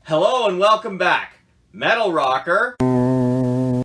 Hello and welcome back. Metal Rocker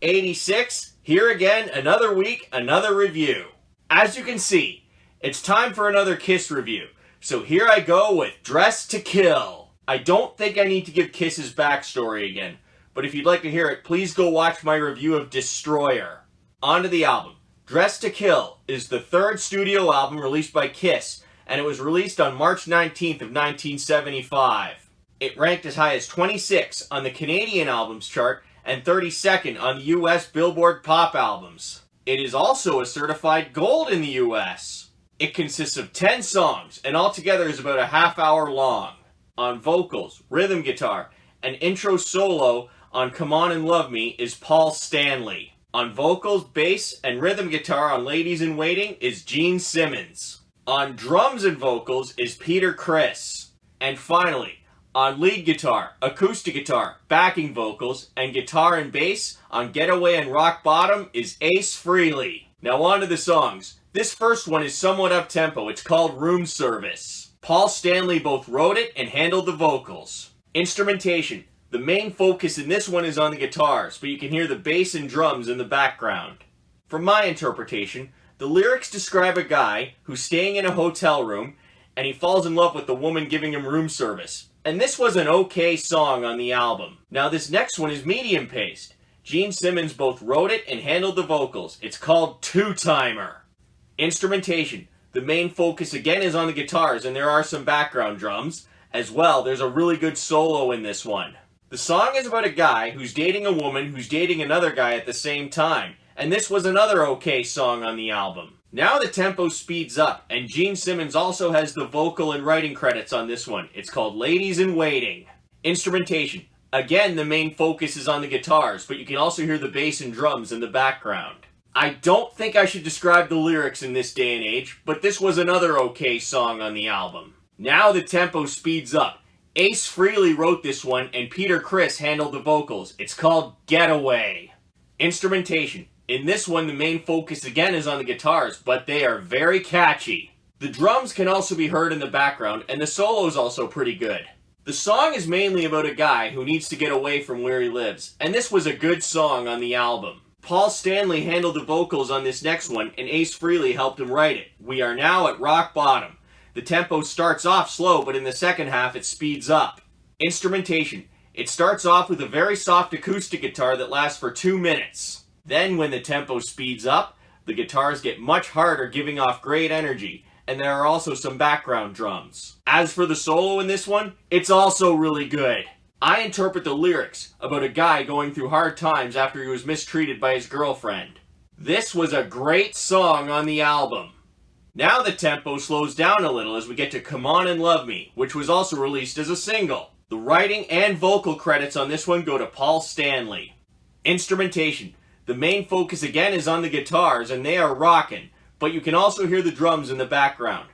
86, here again, another week, another review. As you can see, it's time for another Kiss review. So here I go with Dressed to Kill. I don't think I need to give Kiss's backstory again, but if you'd like to hear it, please go watch my review of Destroyer. On to the album. Dressed to Kill is the third studio album released by Kiss, and it was released on March 19th of 1975. It ranked as high as 26 on the Canadian Albums chart and 32nd on the US Billboard Pop Albums. It is also a certified gold in the US. It consists of 10 songs and altogether is about a half hour long. On vocals, rhythm guitar, and intro solo on Come On and Love Me is Paul Stanley. On vocals, bass, and rhythm guitar on Ladies in Waiting is Gene Simmons. On drums and vocals is Peter Criss. And finally, on lead guitar, acoustic guitar, backing vocals, and guitar and bass on Getaway and Rock Bottom is Ace Frehley. Now on to the songs. This first one is somewhat up-tempo. It's called Room Service. Paul Stanley both wrote it and handled the vocals. Instrumentation. The main focus in this one is on the guitars, but you can hear the bass and drums in the background. From my interpretation, the lyrics describe a guy who's staying in a hotel room and he falls in love with the woman giving him room service. And this was an okay song on the album. Now this next one is medium paced. Gene Simmons both wrote it and handled the vocals. It's called Two-Timer. Instrumentation. The main focus again is on the guitars and there are some background drums. As well, there's a really good solo in this one. The song is about a guy who's dating a woman who's dating another guy at the same time. And this was another okay song on the album. Now the tempo speeds up, and Gene Simmons also has the vocal and writing credits on this one. It's called Ladies in Waiting. Instrumentation. Again, the main focus is on the guitars, but you can also hear the bass and drums in the background. I don't think I should describe the lyrics in this day and age, but this was another okay song on the album. Now the tempo speeds up. Ace Frehley wrote this one, and Peter Criss handled the vocals. It's called Getaway. Instrumentation. In this one, the main focus again is on the guitars, but they are very catchy. The drums can also be heard in the background, and the solo is also pretty good. The song is mainly about a guy who needs to get away from where he lives, and this was a good song on the album. Paul Stanley handled the vocals on this next one, and Ace Frehley helped him write it. We are now at rock bottom. The tempo starts off slow, but in the second half it speeds up. Instrumentation. It starts off with a very soft acoustic guitar that lasts for 2 minutes. Then when the tempo speeds up, the guitars get much harder, giving off great energy, and there are also some background drums. As for the solo in this one, it's also really good. I interpret the lyrics about a guy going through hard times after he was mistreated by his girlfriend. This was a great song on the album. Now the tempo slows down a little as we get to Come On and Love Me, which was also released as a single. The writing and vocal credits on this one go to Paul Stanley. Instrumentation. The main focus again is on the guitars and they are rockin', but you can also hear the drums in the background.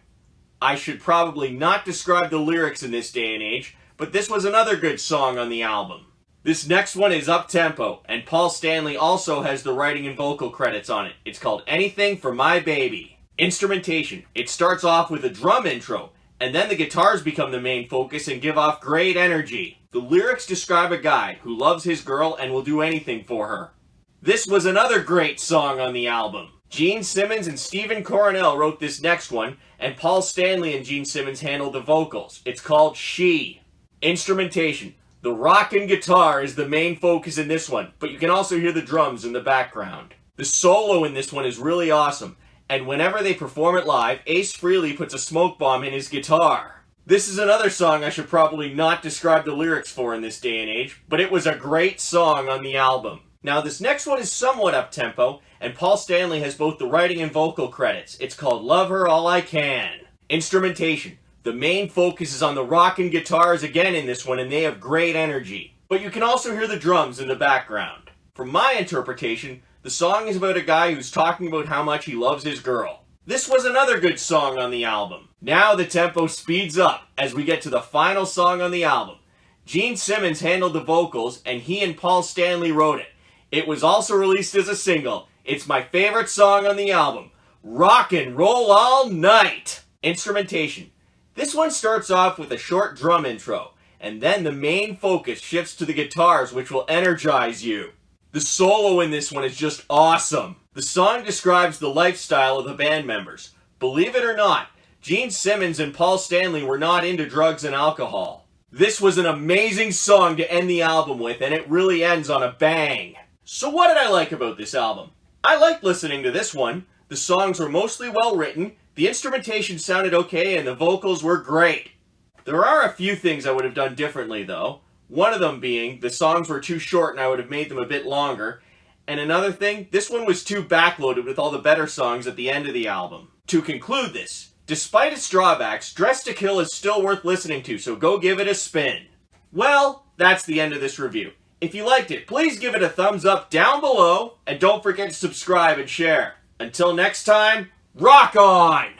I should probably not describe the lyrics in this day and age, but this was another good song on the album. This next one is up-tempo, and Paul Stanley also has the writing and vocal credits on it. It's called Anything for My Baby. Instrumentation. It starts off with a drum intro, and then the guitars become the main focus and give off great energy. The lyrics describe a guy who loves his girl and will do anything for her. This was another great song on the album. Gene Simmons and Stephen Coronel wrote this next one, and Paul Stanley and Gene Simmons handled the vocals. It's called She. Instrumentation. The rockin' guitar is the main focus in this one, but you can also hear the drums in the background. The solo in this one is really awesome, and whenever they perform it live, Ace Frehley puts a smoke bomb in his guitar. This is another song I should probably not describe the lyrics for in this day and age, but it was a great song on the album. Now this next one is somewhat up-tempo, and Paul Stanley has both the writing and vocal credits. It's called Love Her All I Can. Instrumentation. The main focus is on the rockin' guitars again in this one, and they have great energy. But you can also hear the drums in the background. From my interpretation, the song is about a guy who's talking about how much he loves his girl. This was another good song on the album. Now the tempo speeds up as we get to the final song on the album. Gene Simmons handled the vocals, and he and Paul Stanley wrote it. It was also released as a single. It's my favorite song on the album. Rock and Roll All Night. Instrumentation. This one starts off with a short drum intro, and then the main focus shifts to the guitars, which will energize you. The solo in this one is just awesome. The song describes the lifestyle of the band members. Believe it or not, Gene Simmons and Paul Stanley were not into drugs and alcohol. This was an amazing song to end the album with, and it really ends on a bang. So what did I like about this album? I liked listening to this one. The songs were mostly well written, the instrumentation sounded okay, and the vocals were great. There are a few things I would have done differently though. One of them being, the songs were too short and I would have made them a bit longer. And another thing, this one was too backloaded with all the better songs at the end of the album. To conclude this, despite its drawbacks, Dressed to Kill is still worth listening to, so go give it a spin. Well, that's the end of this review. If you liked it, please give it a thumbs up down below, and don't forget to subscribe and share. Until next time, rock on!